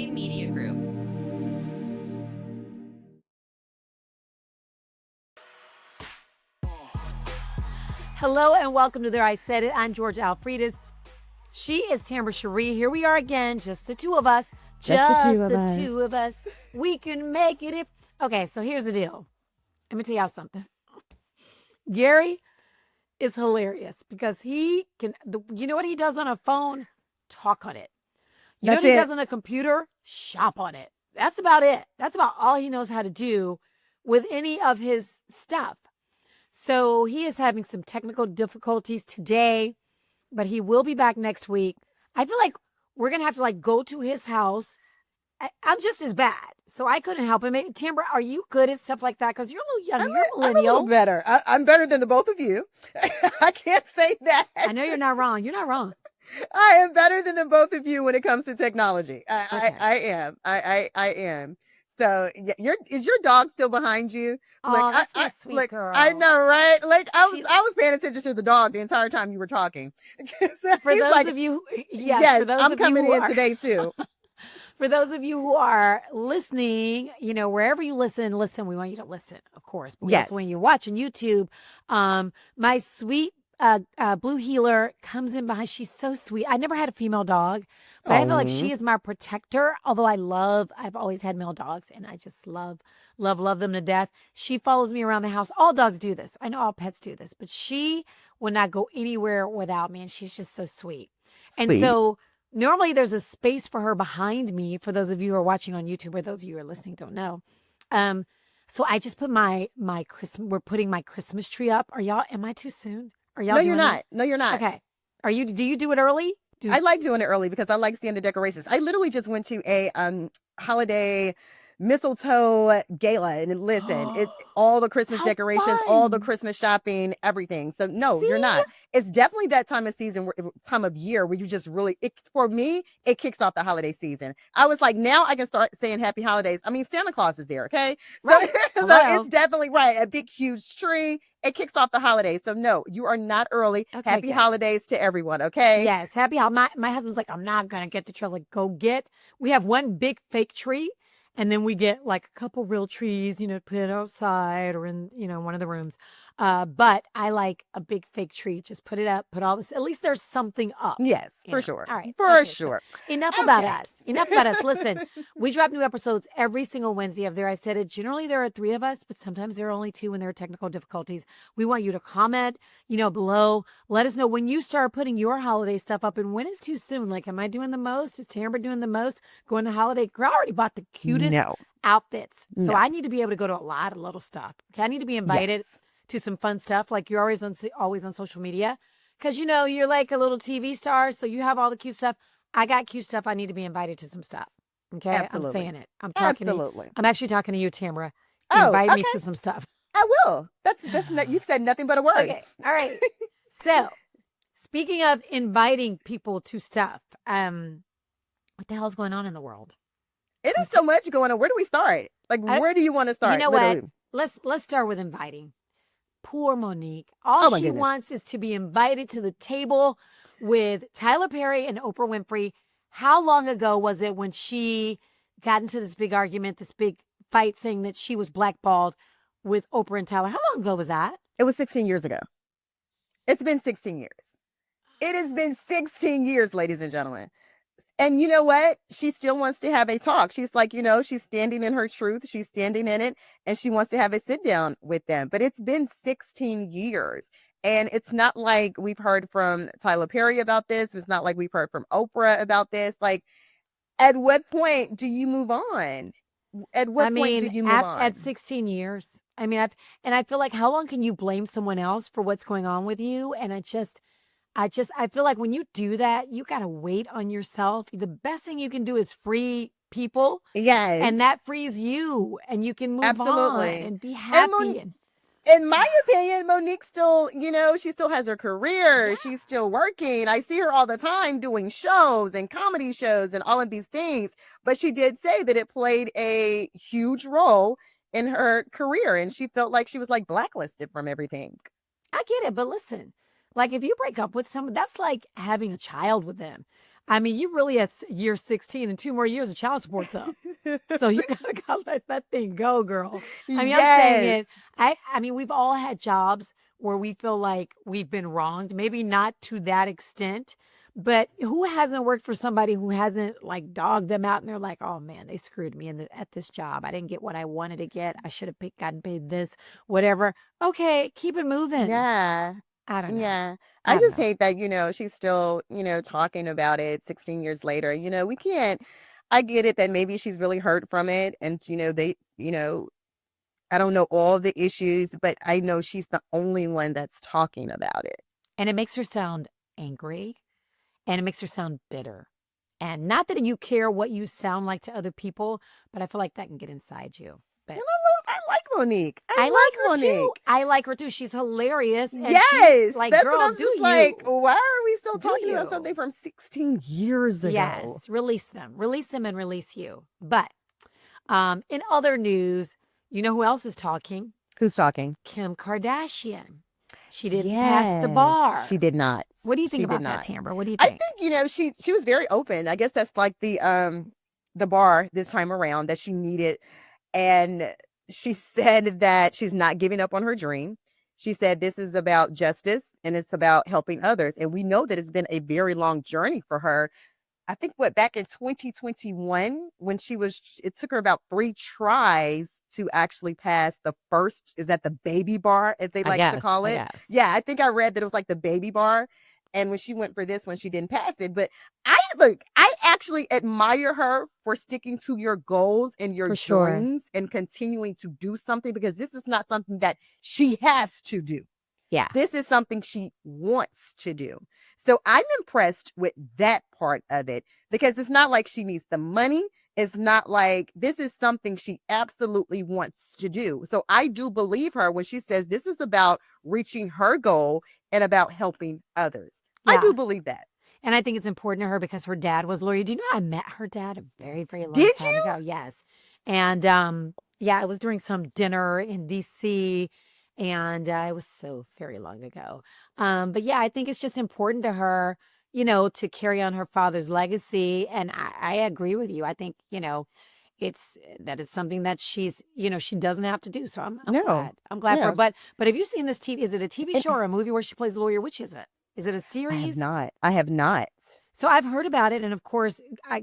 Media Group. Hello and welcome to There I Said It. I'm Georgia Alfredas. She is Tamara Sheri. Here we are again, just the two of us. Just the two of us. We can make it if... Okay, so here's the deal. Let me tell y'all something. Gary is hilarious because he can... You know what he does on a phone? Talk on it. You know what he does on a computer? Shop on it. That's about it. That's about all he knows how to do with any of his stuff. So he is having some technical difficulties today, but he will be back next week. I feel like we're going to have to go to his house. I'm just as bad, so I couldn't help him. Maybe, Tamara, are you good at stuff like that? Because you're a little young. You're a millennial. I'm a little better. I'm better than the both of you. I can't say that. I know you're not wrong. You're not wrong. I am better than the both of you when it comes to technology. Okay. I am. I am. So is your dog still behind you? Oh, that's my sweet girl. I know, right? I was paying attention to the dog the entire time you were talking. For those of you, yes, I'm coming in today too. For those of you who are listening, wherever you listen, we want you to listen, of course. Because yes. When you're watching YouTube, my sweet blue healer comes in behind. She's so sweet. I never had a female dog, but I feel like she is my protector. Although I've always had male dogs and I just love them to death. She follows me around the house. All dogs do this. I know all pets do this, but she will not go anywhere without me. And she's just so sweet. And so normally there's a space for her behind me. For those of you who are watching on YouTube or those of you who are listening don't know. So I just put my Christmas, we're putting my Christmas tree up. Am I too soon? No, you're not. No, you're not. Okay. Do you do it early? I like doing it early because I like seeing the decorations. I literally just went to a holiday mistletoe gala, and listen, it's all the Christmas decorations, all the Christmas shopping, everything. So no, you're not. It's definitely that time of year where you just really, for me, it kicks off the holiday season. I was like, now I can start saying happy holidays. I mean, Santa Claus is there, okay? So, right. So it's definitely right. A big, huge tree. It kicks off the holidays. So no, you are not early. Okay, happy holidays to everyone, okay? Yes, happy holidays. My husband's like, I'm not going to get the tree. Like, we have one big fake tree. And then we get a couple real trees, put it outside or in, one of the rooms. But I like a big fake tree. Just put it up, put all this. At least there's something up. Yes, for sure. All right. For sure. So enough about us. Listen, we drop new episodes every single Wednesday of There I Said It. Generally, there are 3 of us, but sometimes there are only 2 when there are technical difficulties. We want you to comment, below. Let us know when you start putting your holiday stuff up and when it's too soon. Like, am I doing the most? Is Tamara doing the most? Going to holiday? Girl, I already bought the cutest outfits. So I need to be able to go to a lot of little stuff. Okay, I need to be invited to some fun stuff. Like you're always on social media because you're like a little TV star, so you have all the cute stuff. I got cute stuff. I need to be invited to some stuff. Okay, absolutely. I'm saying it. I'm talking. Absolutely. I'm actually talking to you, Tamara. Invite me to some stuff. I will. That's you've said nothing but a word. Okay. All right. So, speaking of inviting people to stuff, what the hell's going on in the world? It is so much going on. Where do we start? Where do you want to start? You know what? Let's start with inviting. Poor Monique. All she wants is to be invited to the table with Tyler Perry and Oprah Winfrey. How long ago was it when she got into this big argument, this big fight, saying that she was blackballed with Oprah and Tyler? How long ago was that? It was 16 years ago. It's been 16 years. It has been 16 years, ladies and gentlemen. And you know what? She still wants to have a talk. She's like, she's standing in her truth. She's standing in it. And she wants to have a sit down with them. But it's been 16 years. And it's not like we've heard from Tyler Perry about this. It's not like we've heard from Oprah about this. At what point do you move on? At what point do you move on? At 16 years. I feel like how long can you blame someone else for what's going on with you? And I feel like when you do that, you got to wait on yourself. The best thing you can do is free people. Yes. And that frees you and you can move on and be happy. In my opinion, Monique still, she still has her career. Yeah. She's still working. I see her all the time doing shows and comedy shows and all of these things. But she did say that it played a huge role in her career. And she felt like she was blacklisted from everything. I get it. But listen, if you break up with someone, that's like having a child with them. I mean, you really at year 16 and 2 more years of child support's up. So you gotta let that thing go, girl. I mean, I'm saying Yes. it. I mean, we've all had jobs where we feel like we've been wronged. Maybe not to that extent, but who hasn't worked for somebody who hasn't like dogged them out and they're like, oh man, they screwed me at this job. I didn't get what I wanted to get. I should have gotten paid this, whatever. Okay, keep it moving. Yeah. I don't know. Yeah. I I don't just know. hate that, she's still, talking about it 16 years later. We can't, I get it that maybe she's really hurt from it. And, I don't know all the issues, but I know she's the only one that's talking about it. And it makes her sound angry and it makes her sound bitter. And not that you care what you sound like to other people, but I feel like that can get inside you. But And I like Monique. I like her Monique. too. I like her too. She's hilarious. And Yes. she's like, That's girl, what I'm do just you? like, why are we still Do talking about you? something from 16 years ago? Yes, release them. Release them and release you. But in other news, you know who else is talking? Who's talking? Kim Kardashian. She didn't pass the bar. She did not. What do you think She about did that, not. Tambra? What do you I think? think, she was very open. I guess that's like the bar this time around that she needed. And she said that she's not giving up on her dream. She said this is about justice and it's about helping others. And we know that it's been a very long journey for her. I think back in 2021, when it took her about 3 tries to actually pass the first, is that the baby bar, as they like to call it? Yes. Yeah, I think I read that it was like the baby bar. And when she went for this one, she didn't pass it. But I actually admire her for sticking to your goals and your dreams and continuing to do something, because this is not something that she has to do. Yeah. This is something she wants to do. So I'm impressed with that part of it, because it's not like she needs the money. It's not like, this is something she absolutely wants to do. So I do believe her when she says this is about reaching her goal and about helping others. Yeah. I do believe that. And I think it's important to her because her dad was a lawyer. Do you know I met her dad a very, very long Did time you? ago? Yes. And yeah, it was during some dinner in DC. And it was so very long ago. But yeah, I think it's just important to her, to carry on her father's legacy. And I agree with you. I think, it's something that she's, she doesn't have to do. So I'm glad. I'm glad for her. But have you seen this TV? Is it a TV show or a movie where she plays a lawyer? Which is it? Is it a series? I have not. So I've heard about it. And of course,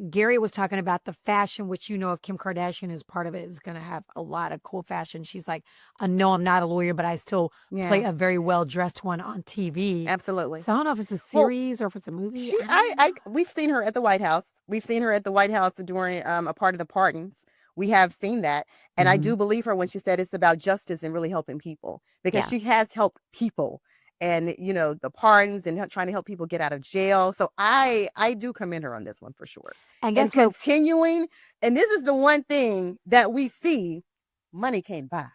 Gary was talking about the fashion, which, if Kim Kardashian is part of it, is going to have a lot of cool fashion. She's like, no, I'm not a lawyer, but I still play a very well-dressed one on TV. Absolutely. So I don't know if it's a series or if it's a movie. We've seen her at the White House. We've seen her at the White House during a part of the pardons. We have seen that. And I do believe her when she said it's about justice and really helping people, because she has helped people. And, the pardons and trying to help people get out of jail. So I do commend her on this one for sure. And guess what? Continuing, and this is the one thing that we see, money can't buy.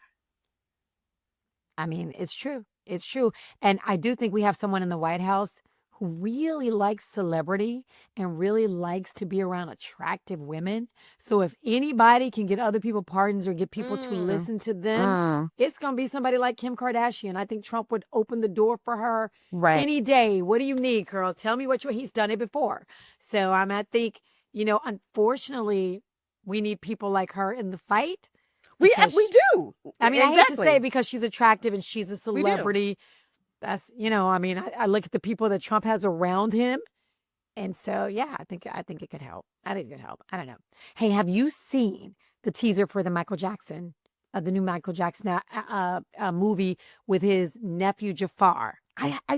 I mean, it's true. It's true. And I do think we have someone in the White House who really likes celebrity and really likes to be around attractive women. So if anybody can get other people pardons or get people to listen to them, it's going to be somebody like Kim Kardashian. I think Trump would open the door for her any day. What do you need, girl? Tell me he's done it before. So I think, unfortunately, we need people like her in the fight. We do. I mean, I hate to say it because she's attractive and she's a celebrity. That's, I look at the people that Trump has around him. And so, yeah, I think it could help. I think it could help. I don't know. Hey, have you seen the teaser for the the new Michael Jackson movie with his nephew Jafar?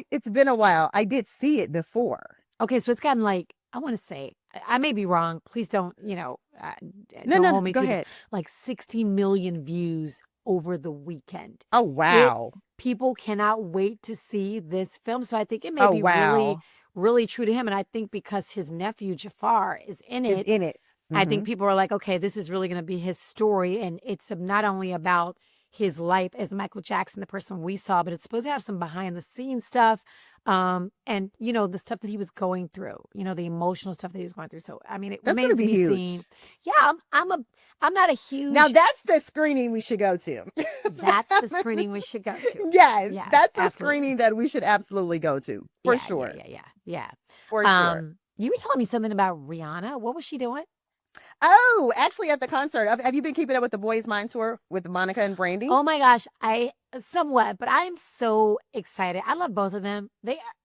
It's been a while. I did see it before. Okay, so it's gotten like, I want to say, I may be wrong. Please don't, don't hold me to this. Like 60 million views over the weekend. Oh, wow. People cannot wait to see this film. So I think it may be really, really true to him. And I think because his nephew Jafar is in it, I think people are like, okay, this is really going to be his story. And it's not only about his life as Michael Jackson, the person we saw, but it's supposed to have some behind the scenes stuff. And the stuff that he was going through, the emotional stuff that he was going through. So I mean, it remains to be seen. Yeah, I'm not a huge. Now that's the screening we should go to. That's the screening we should go to. Yes, that's the screening that we should absolutely go to for sure. Yeah. For sure. You were telling me something about Rihanna. What was she doing? Oh, actually, at the concert, have you been keeping up with the Boys Mind tour with Monica and Brandy? Oh my gosh, I somewhat, but I'm so excited. I love both of them.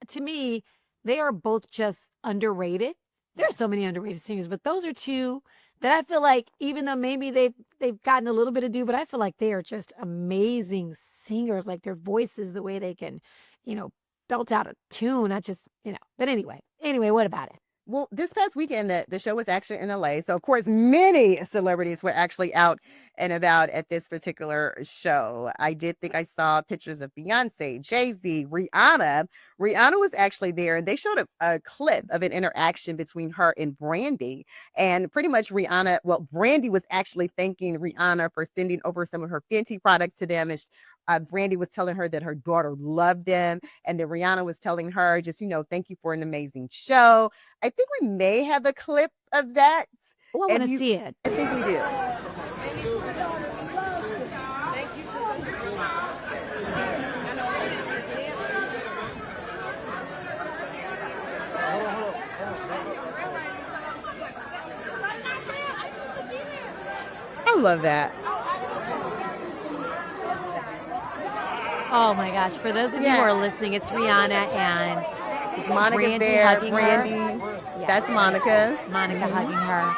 To me, they are both just underrated. There are so many underrated singers, but those are two that I feel like, even though maybe they've gotten a little bit of due, but I feel like they are just amazing singers. Like their voices, the way they can, you know, belt out a tune. I just, But anyway, what about it? Well, this past weekend, the show was actually in LA. So, of course, many celebrities were actually out and about at this particular show. I did think I saw pictures of Beyonce, Jay-Z, Rihanna. Rihanna was actually there, and they showed a clip of an interaction between her and Brandy. And pretty much Brandy was actually thanking Rihanna for sending over some of her Fenty products to them. And Brandy was telling her that her daughter loved them, and that Rihanna was telling her, just, thank you for an amazing show. I think we may have a clip of that. Oh, I want to see it. I think we do. I love that. Oh my gosh. For those of you who are listening, it's Rihanna and it's Monica's there. Brandy. Yes. That's Monica. Monica hugging her.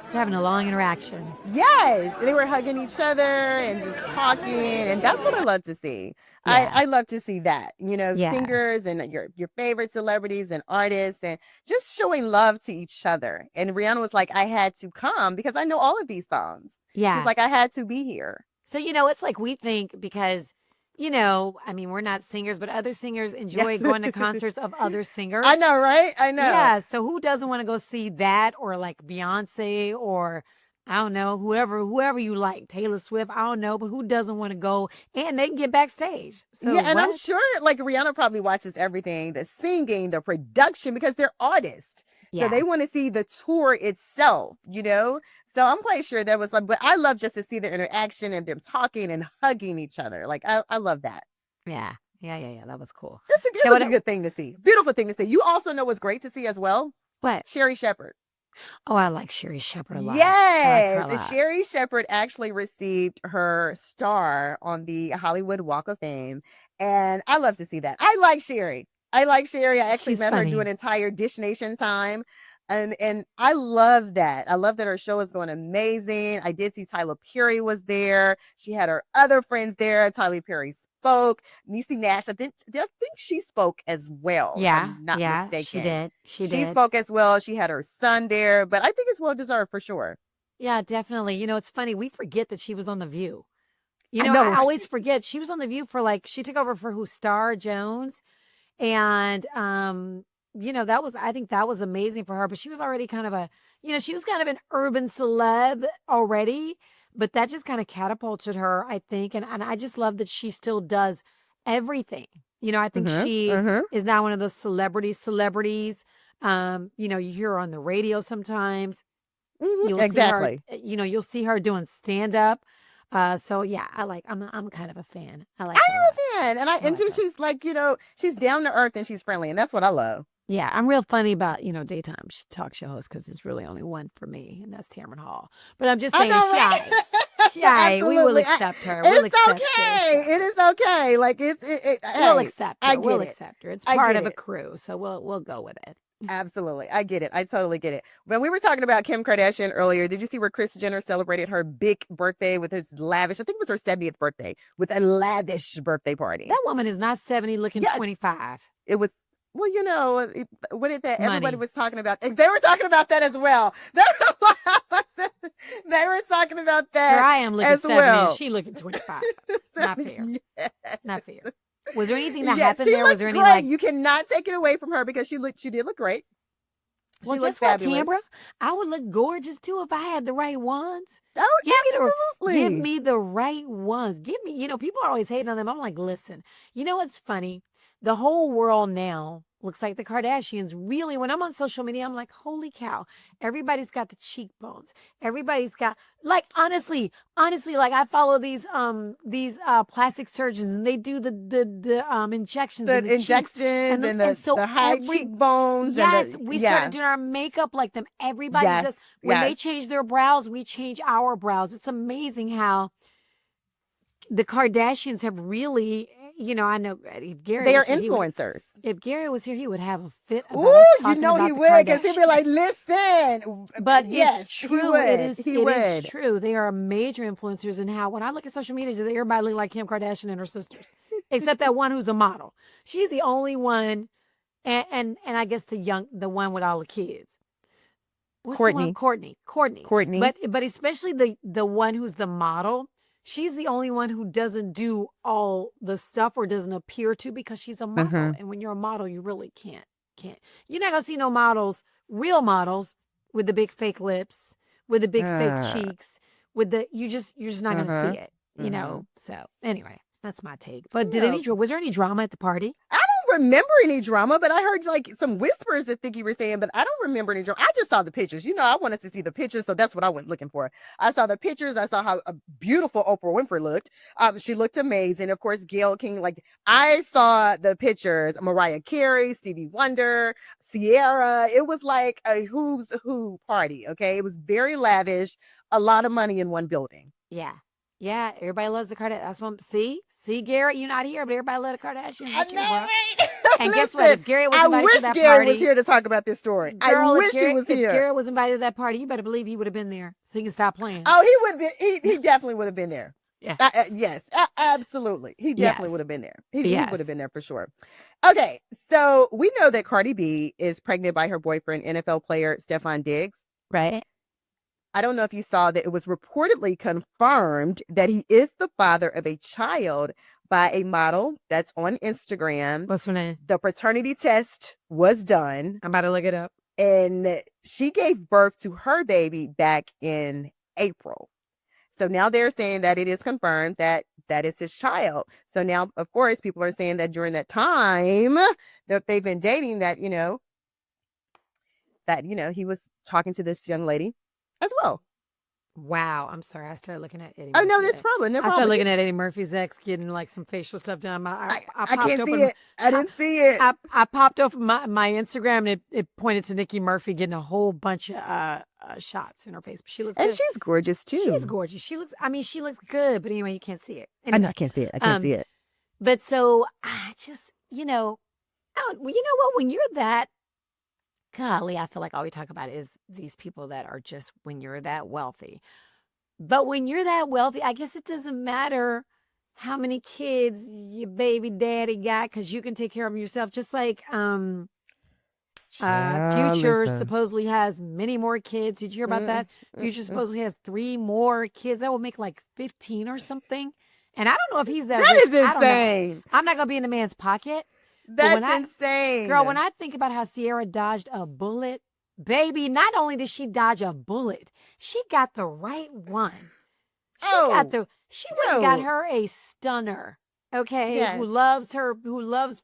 They're having a long interaction. Yes. They were hugging each other and just talking. And that's what I love to see. Yeah. I love to see that. Singers and your favorite celebrities and artists and just showing love to each other. And Rihanna was like, I had to come because I know all of these songs. Yeah. She's like, I had to be here. So, it's like we think because, we're not singers, but other singers enjoy going to concerts of other singers. I know, right? I know. Yeah. So who doesn't want to go see that, or like Beyonce, or I don't know, whoever you like, Taylor Swift, I don't know, but who doesn't want to go and they can get backstage? So yeah, and I'm sure like Rihanna probably watches everything, the singing, the production, because they're artists. Yeah. So they want to see the tour itself, So I'm quite sure that was but I love just to see the interaction and them talking and hugging each other. Like, I love that. Yeah. That was cool. It was a good thing to see. Beautiful thing to see. You also know what's great to see as well? What? Sherri Shepherd. Oh, I like Sherri Shepherd a lot. Yes. Sherri Shepherd actually received her star on the Hollywood Walk of Fame. And I love to see that. I like Sherri. I actually met her do an entire Dish Nation time. And I love that. I love that her show is going amazing. I did see Tyler Perry was there. She had her other friends there. Tyler Perry spoke. Niecy Nash, I think she spoke as well. Yeah. If I'm not mistaken. She did. She spoke as well. She had her son there, but I think it's well deserved for sure. Yeah, definitely. It's funny. We forget that she was on The View. I always forget she was on The View for she took over for Star Jones. And, I think that was amazing for her, but she was already kind of she was kind of an urban celeb already, but that just kind of catapulted her, I think. And I just love that she still does everything. I think she is now one of those celebrities. You hear her on the radio sometimes. Exactly. You'll see her doing stand up. So yeah, I'm kind of a fan. I am a fan. And she's like, she's down to earth and she's friendly. And that's what I love. Yeah, I'm real funny about, daytime talk show hosts because there's really only one for me, and that's Tamron Hall. But I'm just saying, Shy, we will accept her. It's okay. It is okay. We'll accept her. We'll accept her. It's part of a crew, so we'll go with it. Absolutely. I get it. I totally get it. When we were talking about Kim Kardashian earlier, did you see where Kris Jenner celebrated her big birthday with his lavish, I think it was her 70th birthday, with a lavish birthday party? That woman is not 70 looking 25. It was, well, what did that everybody was talking about? They were talking about that as well. They were talking about that. Here I am looking 70 and she looking 25. Not fair. Yes. Not fair. Was there anything that happened there? Was there any great. You cannot take it away from her because she did look great. Well, guess what, Tambra? I would look gorgeous too if I had the right ones. Oh, absolutely. Give me the right ones. Give me, people are always hating on them. I'm like, listen, what's funny? The whole world now looks like the Kardashians. Really, when I'm on social media, I'm like, holy cow, everybody's got the cheekbones. Everybody's got, like, honestly, like I follow these plastic surgeons, and they do the injections The in the cheeks. injections and So the high cheekbones. yes, and we started doing our makeup like them. Everybody Yes, does. When they yes. change their brows, we change our brows. It's amazing how the Kardashians have really, I know if Gary They are was here, influencers. if Gary was here, he would have a fit about Ooh, us you talking know about he the would, because he'd be Kardashians. like, listen. But yes, it's true. he would. It is. He It would. is true. They are major influencers in how, when I look at social media, does everybody look like Kim Kardashian and her sisters, except that one who's a model. She's the only one, and I guess the one with all the kids. What's the one? Courtney. But especially the one who's the model. She's the only one who doesn't do all the stuff, or doesn't appear to, because she's a model. Mhm. And when you're a model, you really can't. You're not gonna see no models, real models, with the big fake lips, with the big fake cheeks, with you're just not gonna see it. So anyway, that's my take. But was there any drama at the party? I don't remember any drama, but I heard like some whispers that Vicky were saying, but I don't remember any drama. I just saw the pictures. I wanted to see the pictures, so that's what I went looking for. I saw the pictures. I saw how beautiful Oprah Winfrey looked. She looked amazing. Of course, Gayle King. Like, I saw the pictures. Mariah Carey, Stevie Wonder, Ciara. It was like a who's who party. Okay, it was very lavish. A lot of money in one building. Yeah, everybody loves the Kardashians. That's what. See, Garrett, you're not here, but everybody loves the Kardashians. I know, right? And guess what? If Garrett was invited to that party, Gary was here to talk about this story. Girl, I wish he was here. If Garrett was invited to that party, you better believe he would have been there, so he can stop playing. Oh, he would be. He definitely would have been there. Yes. Absolutely. He definitely would have been there. He would have been there for sure. Okay, so we know that Cardi B is pregnant by her boyfriend, NFL player Stephon Diggs. Right. I don't know if you saw that it was reportedly confirmed that he is the father of a child by a model that's on Instagram. What's her name? The paternity test was done. I'm about to look it up. And she gave birth to her baby back in April. So now they're saying that it is confirmed that that is his child. So now, of course, people are saying that during that time that they've been dating, that, he was talking to this young lady as well. Wow. I'm sorry. I started looking at Eddie Oh, Murphy. no, that's probably. I started looking at Eddie Murphy's ex getting like some facial stuff done. I can't see it. I didn't see it. I popped open my Instagram, and it pointed to Nikki Murphy getting a whole bunch of shots in her face. But she looks good. And she's gorgeous too. She's gorgeous. She looks good, but anyway, you can't see it. Anyway, I know, I can't see it. I can't see it. But so I just, you know what? When you're that, golly, I feel like all we talk about is these people that are just when you're that wealthy. But when you're that wealthy, I guess it doesn't matter how many kids your baby daddy got, because you can take care of them yourself. Just like Future supposedly has many more kids. Did you hear about that? Future supposedly has 3 more kids. That would make like 15 or something. And I don't know if he's that That rich. is insane. I'm not going to be in the man's pocket. That's insane. Girl, when I think about how Ciara dodged a bullet, baby, not only did she dodge a bullet, she got the right one. She got her a stunner, okay? Yes. Who loves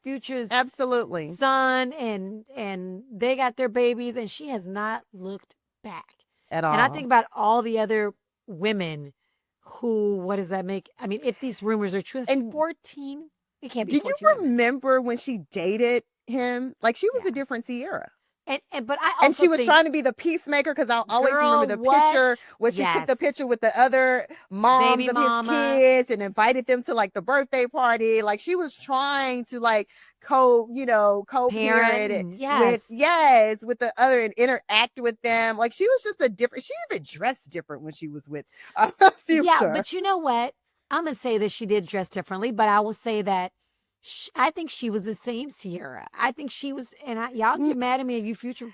Future's absolutely son, and they got their babies, and she has not looked back at all. And I think about all the other women who, what does that make? I mean, if these rumors are true, it's 14. It can't be. Do you remember when she dated him? Like, she was a different Ciara. But I also she was trying to be the peacemaker, because I always remember the picture when she took the picture with the other moms of his kids and invited them to like the birthday party. Like, she was trying to like co-parent with the other and interact with them. Like, she was just she even dressed different when she was with Future. Yeah, but you know what? I'm gonna say that she did dress differently, but I will say that I think she was the same Ciara. I think she was, and y'all get mad at me, you Future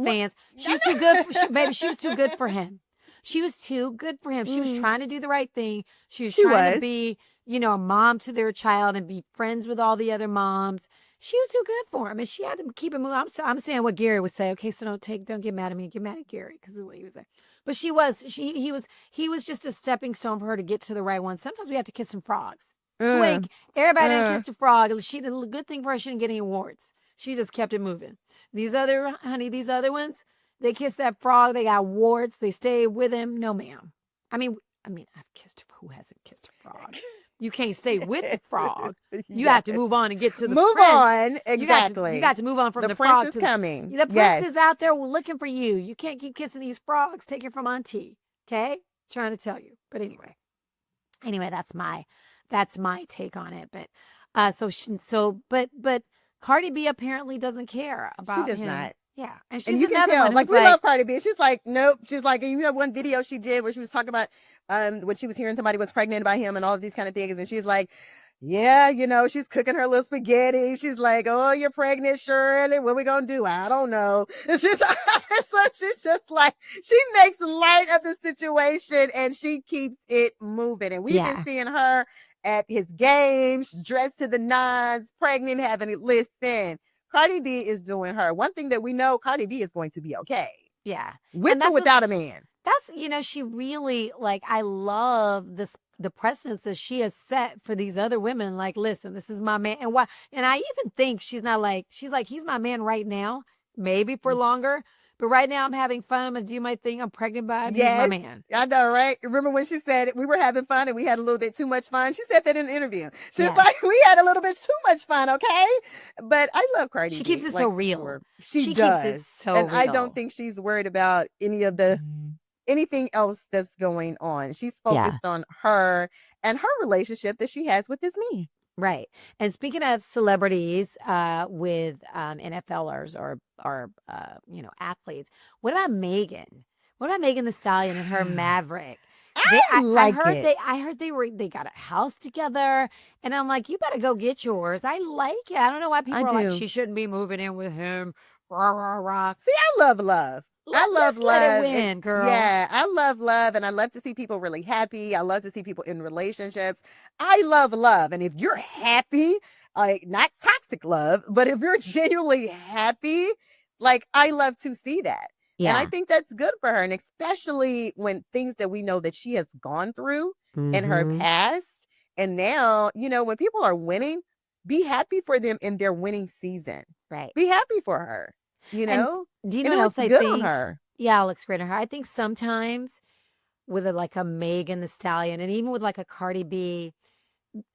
fans. She was too good, baby. She was too good for him. She was too good for him. She was trying to do the right thing. She was trying to be, a mom to their child and be friends with all the other moms. She was too good for him, and she had to keep it moving. I'm saying what Gary would say. Okay, so don't get mad at me. Get mad at Gary, because of what he was saying. But he was just a stepping stone for her to get to the right one. Sometimes we have to kiss some frogs. Everybody didn't kiss the frog. The good thing for her, she didn't get any awards. She just kept it moving. These other ones, they kissed that frog. They got warts. They stayed with him. No, ma'am. I mean, I've kissed. Who hasn't kissed a frog? You can't stay with the frog. You have to move on and get to the move prince. on. Exactly. You got to move on from the prince frog. Is coming. The prince is out there looking for you. You can't keep kissing these frogs. Take it from Auntie. Okay? Trying to tell you. But anyway, that's my take on it. But but Cardi B apparently doesn't care about him. She does not. Yeah, and you can tell, like, we love Cardi B. She's like, nope. She's like, and one video she did where she was talking about when she was hearing somebody was pregnant by him and all of these kind of things, and she's like, yeah, she's cooking her little spaghetti. She's like, oh, you're pregnant, Shirley. What we gonna do? I don't know. It's just so she's just like, she makes light of the situation and she keeps it moving. And we've been seeing her at his games, dressed to the nines, pregnant, having it. Listen. Cardi B is doing her. One thing that we know, Cardi B is going to be okay. Yeah. With or without a man. That's, she really, like, I love the precedence that she has set for these other women. Like, listen, this is my man. And I even think she's like, he's my man right now, maybe for longer. But right now I'm having fun. I'm going to do my thing. I'm pregnant by him. Yes, he's my man. I know, right? Remember when she said we were having fun and we had a little bit too much fun? She said that in an interview. She's like, we had a little bit too much fun, okay? But I love Cardi B. She keeps it so real. She does. Keeps it so real. And I don't think she's worried about anything else that's going on. She's focused on her and her relationship that she has with this man. Right. And speaking of celebrities with NFLers or athletes, what about Megan? What about Megan Thee Stallion and her Maverick? I heard they got a house together, and I'm like, you better go get yours. I like it. I don't know why people are like, she shouldn't be moving in with him. Rah, rah, rah. See, I love love. I love love. Let it win, girl. Yeah, I love love, and I love to see people really happy. I love to see people in relationships. I love love, and if you're happy, like, not toxic love, but if you're genuinely happy, like, I love to see that. Yeah. And I think that's good for her, and especially when things that we know that she has gone through in her past, and now, when people are winning, be happy for them in their winning season. Right. Be happy for her. Do you know what else I think? On her. Yeah, it looks great on her. I think sometimes with like a Megan Thee Stallion and even with like a Cardi B,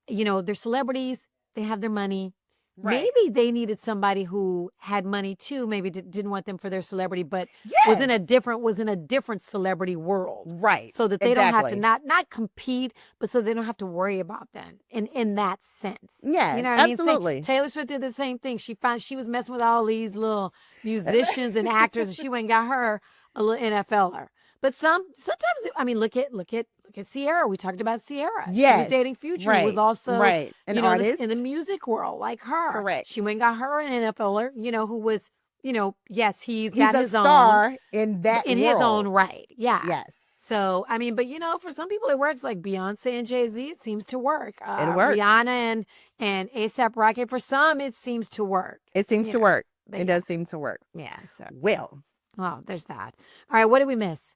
they're celebrities. They have their money. Right. Maybe they needed somebody who had money too. Maybe didn't want them for their celebrity, but was in a different celebrity world. Right. So that they don't have to not compete, but so they don't have to worry about them in that sense. Yeah, you know what absolutely. I mean? Taylor Swift did the same thing. She was messing with all these little musicians and actors, and she went and got her a little NFLer. But sometimes, I mean, look at Ciara. We talked about Ciara. Yes, she was dating Future. Who was also an artist in the music world, like her. Correct. She went and got her an NFLer. Who was, yes, he's got his own star in that in world. his own right. Yeah. Yes. So I mean, but for some people it works. Like Beyonce and Jay-Z, it seems to work. It works. Rihanna and A$AP Rocky. For some, it seems to work. It seems to work. It does seem to work. Yeah. So there's that. All right. What did we miss?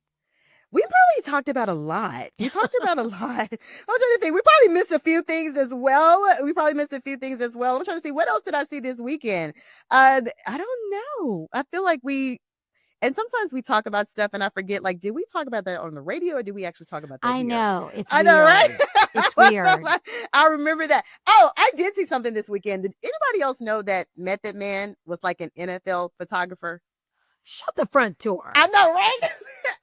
We probably talked about a lot. I'm trying to think. We probably missed a few things as well. I'm trying to see, what else did I see this weekend? I don't know. I feel like and sometimes we talk about stuff and I forget, like, did we talk about that on the radio or did we actually talk about that I here? know. It's I weird. know, right? It's weird. I remember that. Oh, I did see something this weekend. Did anybody else know that Method Man was like an NFL photographer? Shut the front door. I know, right?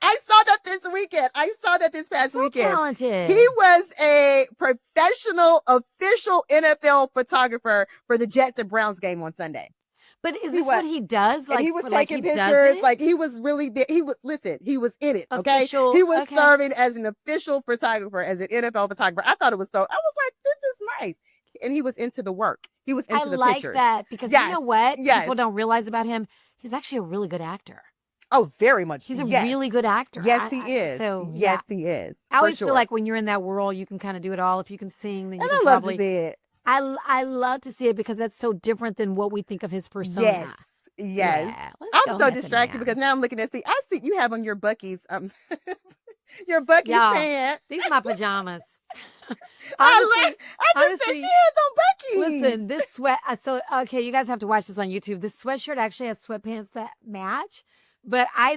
I saw that this weekend. I saw that this past weekend. Talented. He was a professional, official NFL photographer for the Jets and Browns game on Sunday. But is this what he does? Like, and he was taking pictures. Like, he was really there. He was in it. Okay. He was serving as an official photographer, as an NFL photographer. I thought it was I was like, this is nice. And he was into the work. He was into the pictures. I like that because you know what? People don't realize about him. He's actually a really good actor. Oh, very much. He's a really good actor. Yes, he is. Yes, he is. I always feel like when you're in that world, you can kind of do it all. If you can sing, then you can love to see it. I love to see it because that's so different than what we think of his persona. Yes. Yeah, I'm so distracted because now I'm looking at I see you have on your Buc-ee's your Buc-ee's pants. These are my pajamas. Honestly, I just said she has on Buc-ee's. listen, this sweat. Okay, you guys have to watch this on YouTube. This sweatshirt actually has sweatpants that match. But I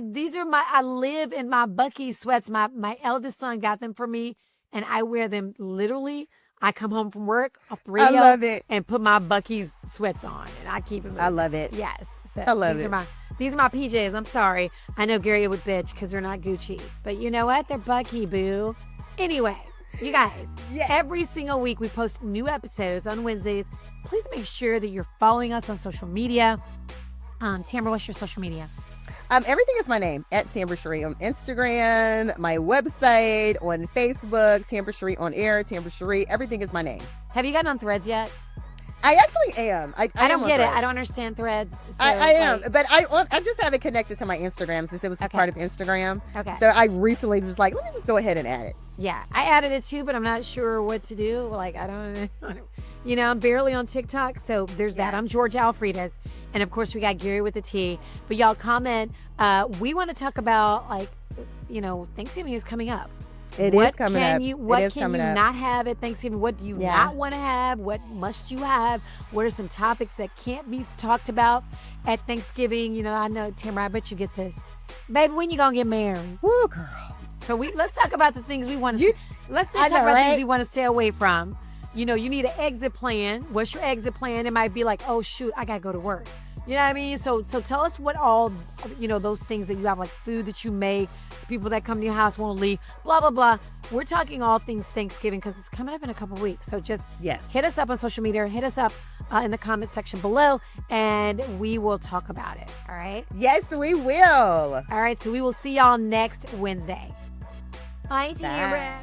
live in my Buc-ee's sweats. My eldest son got them for me, and I wear them literally. I come home from work off the radio love it. and put my Buc-ee's sweats on, and I keep them. I love it. Yes. So I love these it. These are my PJs. I'm sorry. I know Gary would bitch because they're not Gucci. But you know what? They're Buc-ee, boo. Anyway, you guys, Yes. every single week we post new episodes on Wednesdays. Please make sure that you're following us on social media. Tamara, what's your social media? Everything is my name, at Tamara Sheri on Instagram, my website, on Facebook, Tamara Sheri on air, Tamara Sheri. Everything is my name. Have you gotten on Threads yet? I actually am. I I don't am on get it. Threads. I don't understand Threads. So, I am, like, but I just have it connected to my Instagram since it was Okay. part of Instagram. Okay. So I recently was like, let me just go ahead and add it. Yeah, I added it too, but I'm not sure what to do. Like, I don't I'm barely on TikTok, so there's that. Yeah. I'm George Alfredas, and of course we got Gary with the T. But y'all comment. We want to talk about Thanksgiving is coming up. It What is coming can up. You, what It is can coming you up. not have at Thanksgiving? What do you Yeah. not want to have? What must you have? What are some topics that can't be talked about at Thanksgiving? I know, Tamara, I bet you get this. Baby, when you gonna get married? Woo, girl. So let's talk about the things we want to. You- Let's I talk know, about things right? we want to stay away from. You need an exit plan. What's your exit plan? It might be like, oh shoot, I gotta go to work. You know what I mean? So tell us what all those things that you have, like food that you make, people that come to your house won't leave, blah blah blah. We're talking all things Thanksgiving because it's coming up in a couple weeks. So just Yes. hit us up on social media, hit us up in the comment section below, and we will talk about it. All right. Yes, we will. All right. So we will see y'all next Wednesday. Bye, Bye. Tamara.